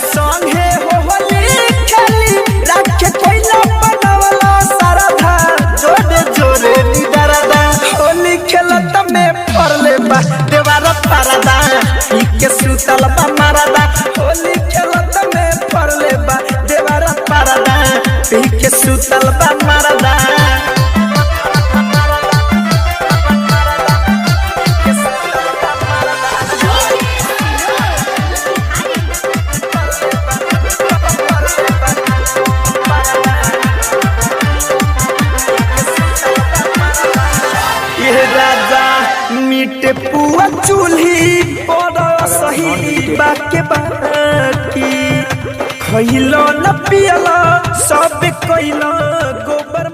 संगे होली खेली राखे कोइला बनावला साराधा जोरे जोरे निदरदा होली खेलत में परले बा देवारा पारदा के सुतल बा मारदा होली खेलत में परले बा देवारा पारदा के सुतल बा मारदा राजा मीट पुआ चूल्ही बड़ा सही बाके बाकी खइलो न पियला सब कइला गोबर